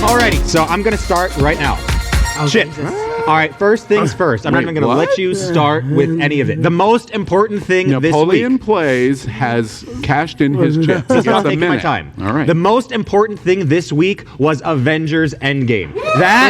Alrighty, so I'm going to start right now. Shit. All right, first things first. I'm not even going to let you start with any of it. The most important thing Napoleon this week... Plays has cashed in his chips. He's not taking my time. All right. The most important thing this week was Avengers Endgame. That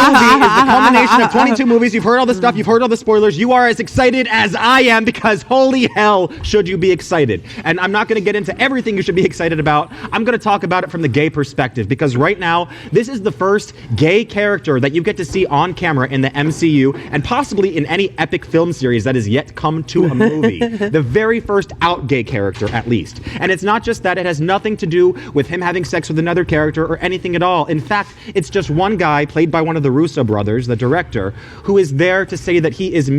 movie is the culmination of 22 movies. You've heard all the stuff. You've heard all the spoilers. You are as excited as I am because holy hell should you be excited. And I'm not going to get into everything you should be excited about. I'm going to talk about it from the gay perspective because right now, this is the first gay character that you get to see on camera in the MCU and possibly in any epic film series that has yet come to a movie. The very first out gay character, at least. And it's not just that. It has nothing to do with him having sex with another character or anything at all. In fact, it's just one guy played by one of the Russo brothers, the director, who is there to say that he is...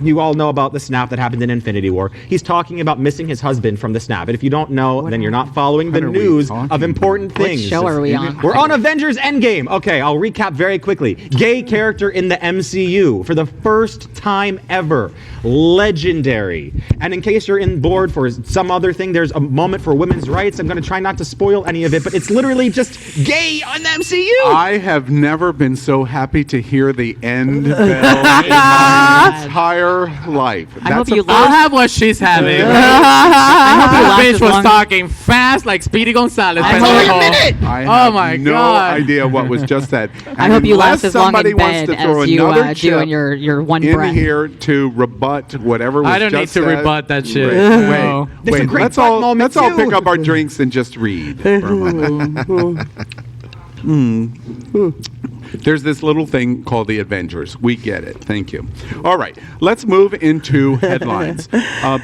You all know about the snap that happened in Infinity War. He's talking about missing his husband from the snap. And if you don't know, then you're not following the news of important things. What show are we on? We're on Avengers Endgame. Okay, I'll recap very quickly. Gay character in the MCU for the first time ever. Legendary. And in case you're bored for some other thing, there's a moment for women's rights. I'm going to try not to spoil any of it, but it's literally just gay on the MCU. I have never been so happy to hear the end bell in my entire life. I hope you I'll have what she's having. I hope the bitch was talking fast like Speedy Gonzalez. It's only a minute. I have my no God. idea what was just said. I hope you last as long in wants bed to throw as you another do in your one in breath. here to rebut whatever was I don't need just to said. rebut that shit. Wait. great Let's all moment, too. pick up our drinks and just read. For a moment. There's this little thing called the Avengers. We get it. Thank you. All right. Let's move into headlines.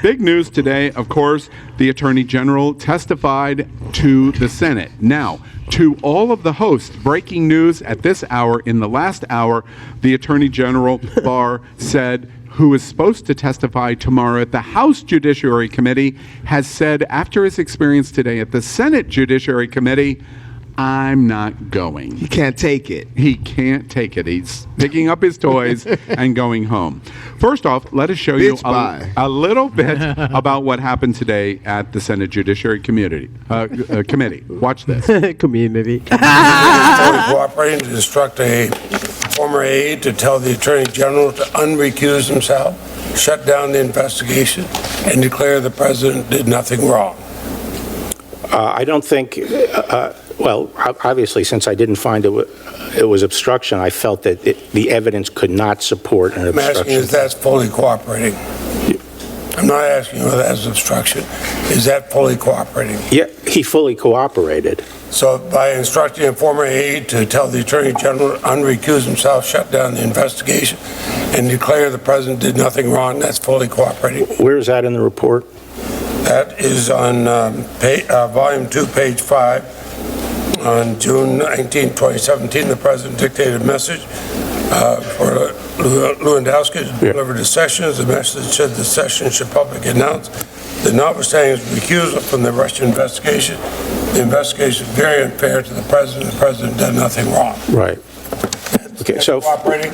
Big news today, of course, the Attorney General testified to the Senate. Now, to all of the hosts, breaking news at this hour, in the last hour, the Attorney General Barr said, who is supposed to testify tomorrow at the House Judiciary Committee, has said after his experience today at the Senate Judiciary Committee, I'm not going. He can't take it. He can't take it. He's picking up his toys and going home. First off, let us show you a little bit about what happened today at the Senate Judiciary Committee. Watch this. Community. Cooperating to instruct a former aide to tell the Attorney General to unrecuse himself, shut down the investigation, and declare the president did nothing wrong. I don't think, well, obviously, since I didn't find it was obstruction, I felt that the evidence could not support an obstruction. I'm asking if that's fully cooperating. I'm not asking whether that's obstruction. Is that fully cooperating? Yeah, he fully cooperated. So by instructing a former aide to tell the Attorney General to unrecuse himself, shut down the investigation, and declare the president did nothing wrong, that's fully cooperating. Where is that in the report? That is on Volume 2, page 5. On June 19, 2017, the President dictated a message for Lewandowski to deliver to Sessions. The message said the Sessions should publicly announce that notwithstanding his recusal from the Russian investigation, the investigation is very unfair to the President. The President did nothing wrong. Right. Okay, so cooperating.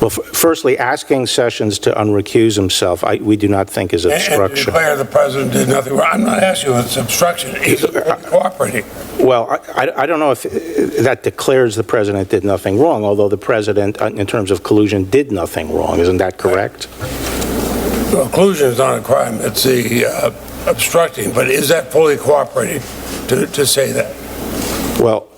Well, firstly, asking Sessions to unrecuse himself, we do not think is obstruction. And to declare the president did nothing wrong. I'm not asking you if it's obstruction. He's cooperating. Well, I don't know if that declares the president did nothing wrong, although the president, in terms of collusion, did nothing wrong. Isn't that correct? Well, collusion is not a crime. It's the obstructing. But is that fully cooperating to say that? Well,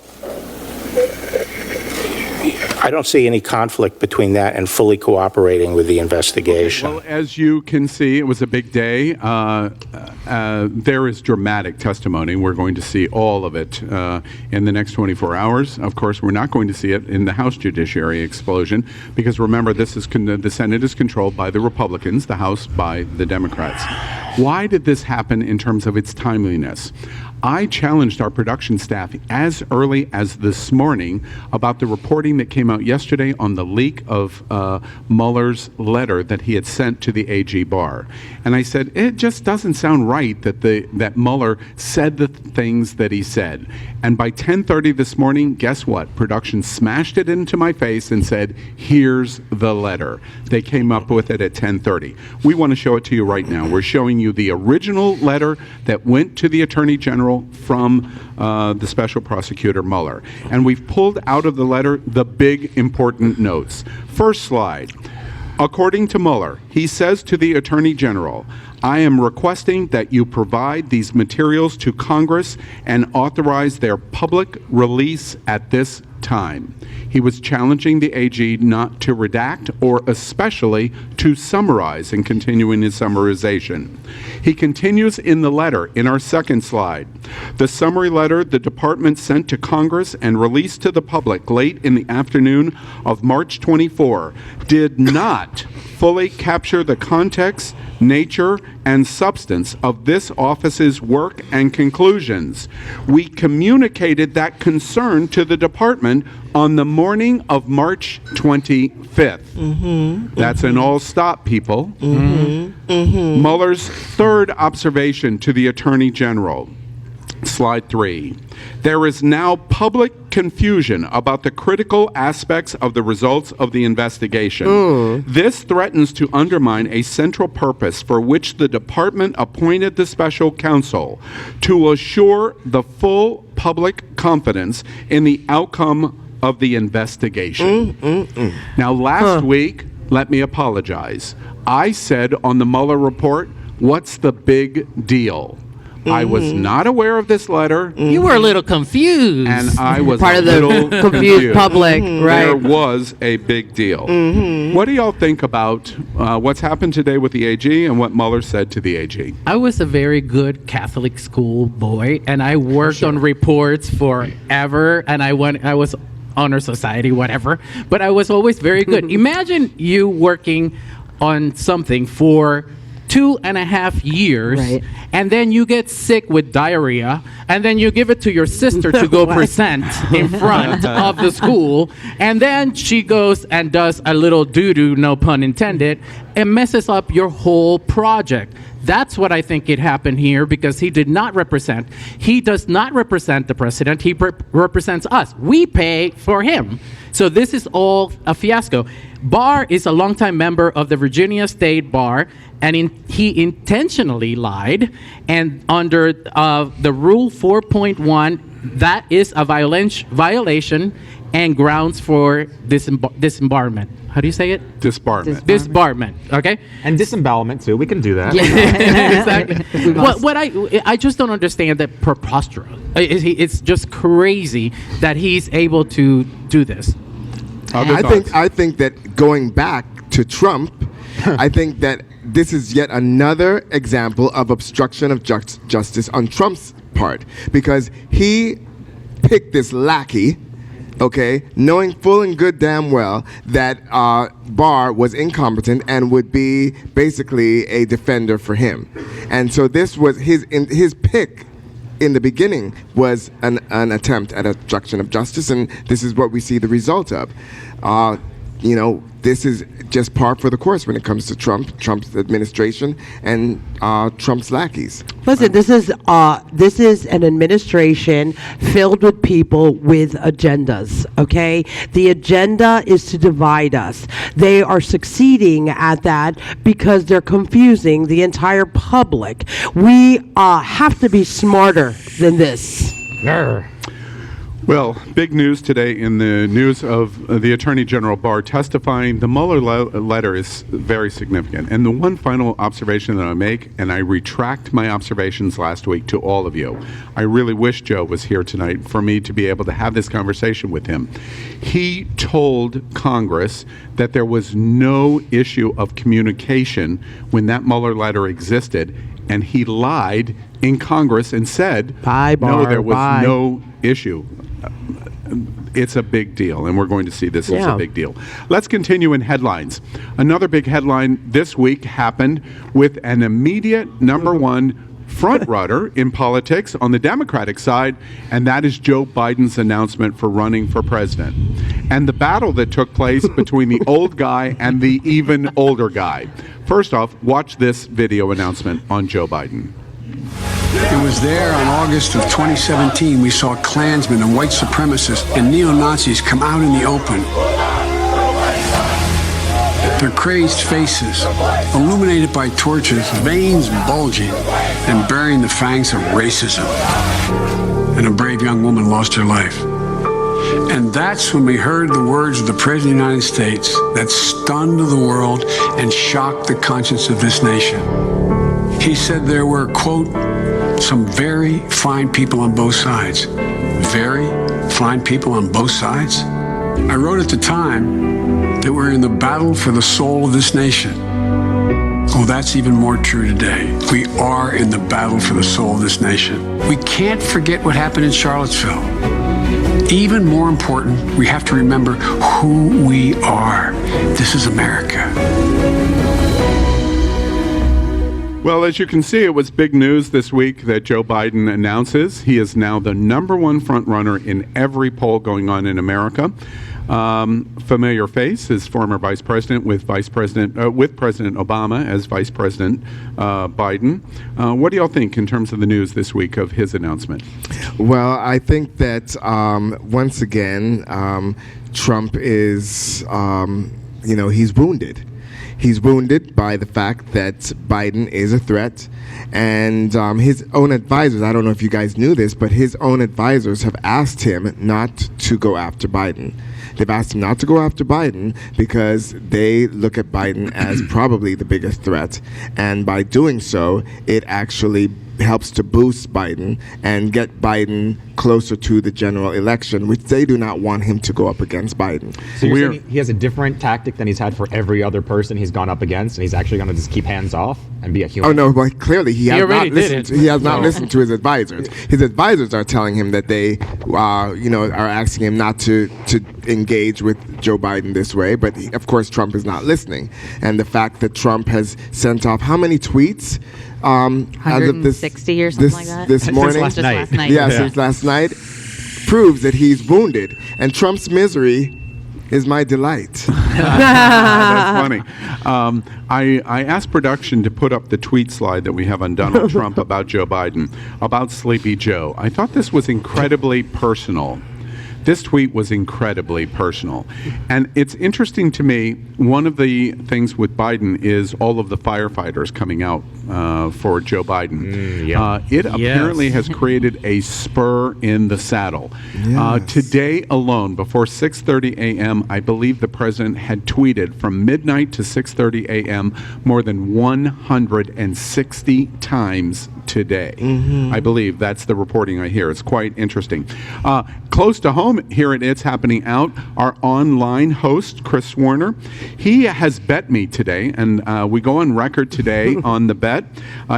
I don't see any conflict between that and fully cooperating with the investigation. Okay, well, as you can see, it was a big day. There is dramatic testimony. We're going to see all of it in the next 24 hours. Of course, we're not going to see it in the House Judiciary explosion because remember, this is the Senate is controlled by the Republicans, the House by the Democrats. Why did this happen in terms of its timeliness? I challenged our production staff as early as this morning about the reporting that came out yesterday on the leak of Mueller's letter that he had sent to the AG Barr. And I said, it just doesn't sound right that Mueller said the things that he said. And by 10:30 this morning, guess what? Production smashed it into my face and said, here's the letter. They came up with it at 10:30. We want to show it to you right now. We're showing you the original letter that went to the Attorney General from the Special Prosecutor Mueller. And we've pulled out of the letter the big important notes. First slide. According to Mueller, he says to the Attorney General, I am requesting that you provide these materials to Congress and authorize their public release at this time. He was challenging the AG not to redact or especially to summarize and continuing his summarization. He continues in the letter in our second slide. The summary letter the department sent to Congress and released to the public late in the afternoon of March 24 did not fully capture the context, nature, and substance of this office's work and conclusions. We communicated that concern to the department on the morning of March 25th. That's an all-stop, people. Mueller's third observation to the Attorney General. Slide 3. There is now public confusion about the critical aspects of the results of the investigation. This threatens to undermine a central purpose for which the department appointed the special counsel to assure the full public confidence in the outcome of the investigation. Now, last week, let me apologize. I said on the Mueller report, what's the big deal? I was not aware of this letter. You were a little confused. And I was Part a of the little confused public, right? There was a big deal. What do y'all think about what's happened today with the AG and what Mueller said to the AG? I was a very good Catholic school boy, and I worked on reports forever, and I was honor society, whatever, but I was always very good. Imagine you working on something for 2.5 years, Right. and then you get sick with diarrhea, and then you give it to your sister to go present in front of the school, and then she goes and does a little doo-doo, no pun intended, and messes up your whole project. That's what I think it happened here, because he does not represent the president. He represents us. We pay for him. So this is all a fiasco. Barr is a longtime member of the Virginia State Bar, and he intentionally lied. And under the Rule 4.1, that is a violation and grounds for disbarment. How do you say it? Disbarment. Disbarment. Okay. And disembowelment, too. We can do that. Exactly. What I just don't understand that preposterous. It's just crazy that he's able to do this. I think that going back to Trump, I think that this is yet another example of obstruction of justice on Trump's part, because he picked this lackey, okay, knowing full and good damn well that Barr was incompetent and would be basically a defender for him. And so this was his pick in the beginning was an attempt at obstruction of justice, and this is what we see the result of. This is just par for the course when it comes to Trump's administration, and Trump's lackeys. Listen, this is an administration filled with people with agendas, okay? The agenda is to divide us. They are succeeding at that because they're confusing the entire public. We have to be smarter than this. Well, big news today in the news of the Attorney General Barr testifying. The Mueller letter is very significant. And the one final observation that I make, and I retract my observations last week to all of you. I really wish Joe was here tonight for me to be able to have this conversation with him. He told Congress that there was no issue of communication when that Mueller letter existed, and he lied in Congress and said, Bye, Barr, no, there was bye. no issue. It's a big deal, and we're going to see this as a big deal. Let's continue in headlines. Another big headline this week happened with an immediate number one front-runner in politics on the Democratic side, and that is Joe Biden's announcement for running for president. And the battle that took place between the old guy and the even older guy. First off, watch this video announcement on Joe Biden. It was there on August of 2017 we saw Klansmen and white supremacists and neo-Nazis come out in the open. Their crazed faces, illuminated by torches, veins bulging and bearing the fangs of racism. And a brave young woman lost her life. And that's when we heard the words of the President of the United States that stunned the world and shocked the conscience of this nation. He said there were, quote, some very fine people on both sides. Very fine people on both sides? I wrote at the time that we're in the battle for the soul of this nation. Oh, that's even more true today. We are in the battle for the soul of this nation. We can't forget what happened in Charlottesville. Even more important, we have to remember who we are. This is America. Well, as you can see, it was big news this week that Joe Biden announces he is now the #1 frontrunner in every poll going on in America. Familiar face, his former vice president with President Obama as Vice President Biden. What do y'all think in terms of the news this week of his announcement? Well, I think that once again, Trump is, he's wounded. He's wounded by the fact that Biden is a threat, and his own advisors, I don't know if you guys knew this, but his own advisors have asked him not to go after Biden. They've asked him not to go after Biden because they look at Biden as probably the biggest threat, and by doing so, it actually helps to boost Biden and get Biden closer to the general election, which they do not want him to go up against Biden. So you're saying he has a different tactic than he's had for every other person he's gone up against, and he's actually going to just keep hands off and be a human? Oh no, but clearly he has not listened. He has not listened to his advisors. His advisors are telling him that they, are asking him not to engage with Joe Biden this way. But of course, Trump is not listening, and the fact that Trump has sent off how many tweets? 160 or something like that. This morning, just last night. Yeah, since last night, proves that he's wounded, and Trump's misery is my delight. That's funny. I asked production to put up the tweet slide that we have on Donald Trump about Joe Biden, about Sleepy Joe. I thought this was incredibly personal. This tweet was incredibly personal. And it's interesting to me, one of the things with Biden is all of the firefighters coming out for Joe Biden. It apparently has created a spur in the saddle. Yes. Today alone, before 6:30 a.m., I believe the president had tweeted from midnight to 6:30 a.m. more than 160 times today. I believe that's the reporting I hear. It's quite interesting. Close to home here at It's Happening Out, our online host, Chris Warner, he has bet me today, and we go on record today on the bet.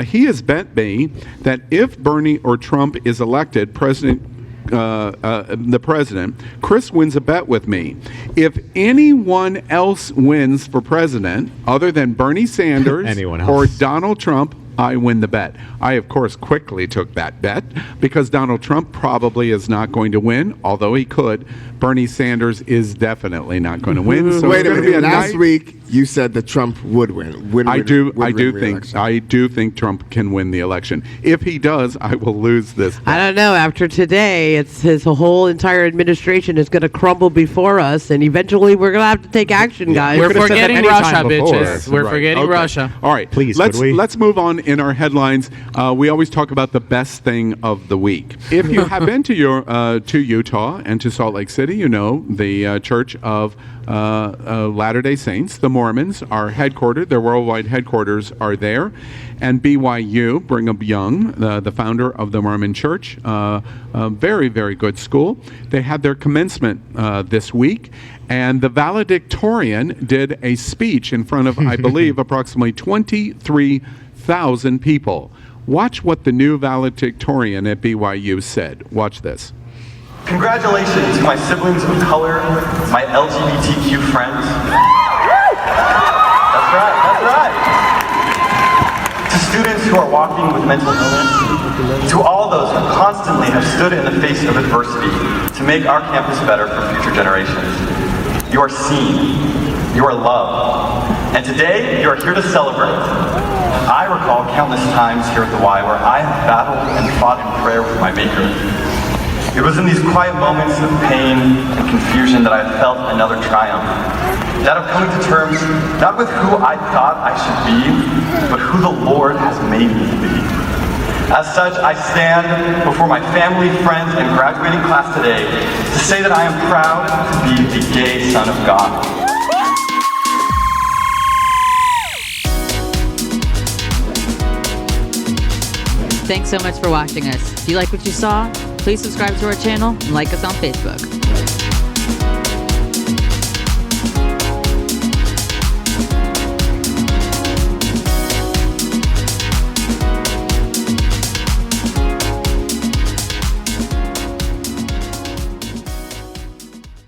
He has bet me that if Bernie or Trump is elected the president, Chris wins a bet with me. If anyone else wins for president other than Bernie Sanders or Donald Trump, I win the bet. I, of course, quickly took that bet because Donald Trump probably is not going to win, although he could. Bernie Sanders is definitely not going to win. So wait a minute. Last week you said that Trump would win. I do think Trump can win the election. If he does, I will lose this bet. I don't know. After today, it's his whole entire administration is going to crumble before us, and eventually we're going to have to take action, guys. We're forgetting Russia, bitches. We're forgetting Russia. All right, please. Let's move on. In our headlines, we always talk about the best thing of the week. If you have been to Utah and to Salt Lake City, you know the Church of Latter-day Saints, the Mormons, are headquartered. Their worldwide headquarters are there. And BYU, Brigham Young, the founder of the Mormon Church, a very, very good school. They had their commencement this week. And the valedictorian did a speech in front of, I believe, approximately 23,000 people. Watch what the new valedictorian at BYU said. Watch this. Congratulations to my siblings of color, my LGBTQ friends. That's right. To students who are walking with mental illness, to all those who constantly have stood in the face of adversity to make our campus better for future generations. You are seen, you are loved, and today you are here to celebrate. I recall countless times here at the Y where I have battled and fought in prayer with my Maker. It was in these quiet moments of pain and confusion that I felt another triumph. That of coming to terms not with who I thought I should be, but who the Lord has made me to be. As such, I stand before my family, friends, and graduating class today to say that I am proud to be a gay son of God. Thanks so much for watching us. If you like what you saw, please subscribe to our channel and like us on Facebook.